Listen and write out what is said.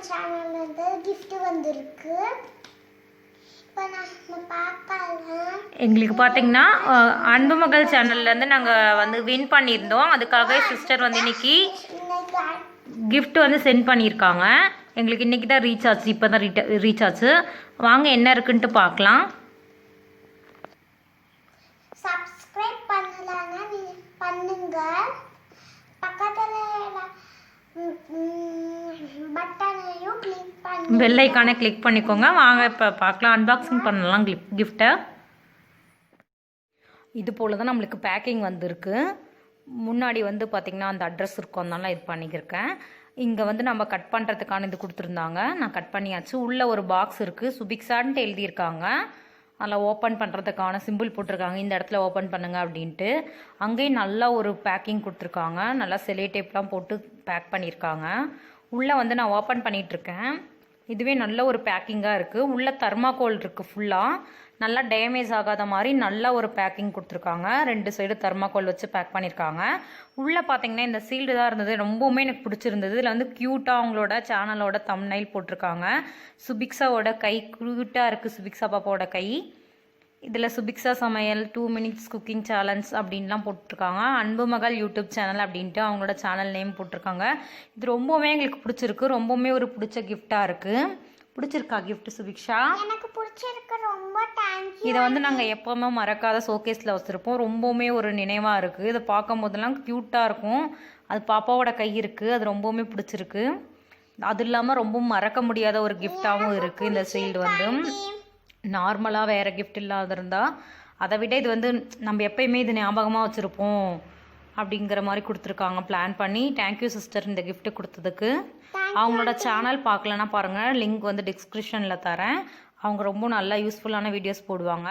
சேனல்ல இருந்து gift வந்திருக்கு. இப்போ நம்ம பார்க்கலாம். எங்களுக்கு பார்த்தீங்கன்னா அன்புமகள் சேனல்லேருந்து நாங்கள் வந்து வின் பண்ணியிருந்தோம். அதுக்காக சிஸ்டர் வந்து இன்னைக்கு கிஃப்ட் வந்து சென்ட் பண்ணியிருக்காங்க. எங்களுக்கு இன்றைக்கி தான் ரீச் ஆச்சு, இப்போ தான் ரீச் ஆச்சு. வாங்க என்ன இருக்குன்ட்டு பார்க்கலாம். சப்ஸ்கிரைப் பண்ணலன்னா பண்ணுங்க. பக்கத்துல பட்டனையும் கிளிக் பண்ணி பெல் ஐகானை கிளிக் பண்ணிக்கோங்க. வாங்க இப்போ பார்க்கலாம், அன்பாக்சிங் பண்ணலாம் கிஃப்ட்டை. இது போல் தான் நம்மளுக்கு பேக்கிங் வந்திருக்கு. முன்னாடி வந்து பார்த்திங்கன்னா அந்த அட்ரஸ் இருக்கும், அதனால இது பண்ணிக்கிருக்கேன். இங்கே வந்து நம்ம கட் பண்ணுறதுக்கான இது கொடுத்துருந்தாங்க, நான் கட் பண்ணியாச்சு. உள்ளே ஒரு பாக்ஸ் இருக்குது, சுபிக்ஸான்ட்டு எழுதியிருக்காங்க. அதில் ஓப்பன் பண்ணுறதுக்கான சிம்பிள் போட்டிருக்காங்க, இந்த இடத்துல ஓப்பன் பண்ணுங்க அப்படின்ட்டு. அங்கேயும் நல்லா ஒரு பேக்கிங் கொடுத்துருக்காங்க, நல்லா செலோ டேப்லாம் போட்டு பேக் பண்ணியிருக்காங்க. உள்ளே வந்து நான் ஓப்பன் பண்ணிகிட்ருக்கேன். இதுவே நல்ல ஒரு பேக்கிங்காக இருக்குது. உள்ளே தர்மாக்கோல் இருக்குது, ஃபுல்லாக நல்லா டேமேஜ் ஆகாத மாதிரி நல்ல ஒரு பேக்கிங் கொடுத்துருக்காங்க. 2 சைடு தர்மாக்கோல் வச்சு பேக் பண்ணியிருக்காங்க. உள்ளே பார்த்தீங்கன்னா இந்த சீல்டு தான் இருந்தது, ரொம்பவுமே எனக்கு பிடிச்சிருந்தது. இதில் வந்து க்யூட்டாக அவங்களோட சேனலோட தம்ப்நெயில் போட்டிருக்காங்க. சுபிக்ஸாவோட கை க்யூட்டாக இருக்குது, சுபிக்ஸா பாப்பாவோட கை. இதில் சுபிக்ஸா சமையல் 2 minutes குக்கிங் சேலஞ்ச் அப்படின்லாம் போட்டிருக்காங்க. அன்புமகள் யூடியூப் சேனல் அப்படின்ட்டு அவங்களோட சேனல் நேம் போட்டிருக்காங்க. இது ரொம்பவுமே எங்களுக்கு பிடிச்சிருக்கு, ரொம்பவுமே ஒரு பிடிச்ச கிஃப்டாக இருக்குது. பிடிச்சிருக்கா கிஃப்ட் சுபிக்ஷா? எனக்கு பிடிச்சிருக்கு, ரொம்ப தேங்க்யூ. இதை வந்து நாங்கள் எப்போவுமே மறக்காத ஷோகேஸில் வச்சுருப்போம். ரொம்பவுமே ஒரு நினைவாக இருக்குது. இதை பார்க்கும் போதெல்லாம் க்யூட்டாக இருக்கும். அது பாப்பாவோட கை இருக்குது, அது ரொம்பவுமே பிடிச்சிருக்கு. அது இல்லாமல் ரொம்ப மறக்க முடியாத ஒரு கிஃப்டாகவும் இருக்குது. இந்த சீல்டு வந்து நார்மலாக வேறு கிஃப்ட் இல்லாத இருந்தால் அதை விட இது வந்து நம்ம எப்பயுமே இது ஞாபகமாக வச்சுருப்போம் அப்படிங்கிற மாதிரி கொடுத்துருக்காங்க, பிளான் பண்ணி. தேங்க்யூ சிஸ்டர் இந்த கிஃப்ட் கொடுத்ததுக்கு. அவங்களோட சேனல் பார்க்கலன்னா பாருங்கள், லிங்க் வந்து டிஸ்கிரிப்ஷனில் தரேன். அவங்க ரொம்ப நல்லா யூஸ்ஃபுல்லான வீடியோஸ் போடுவாங்க.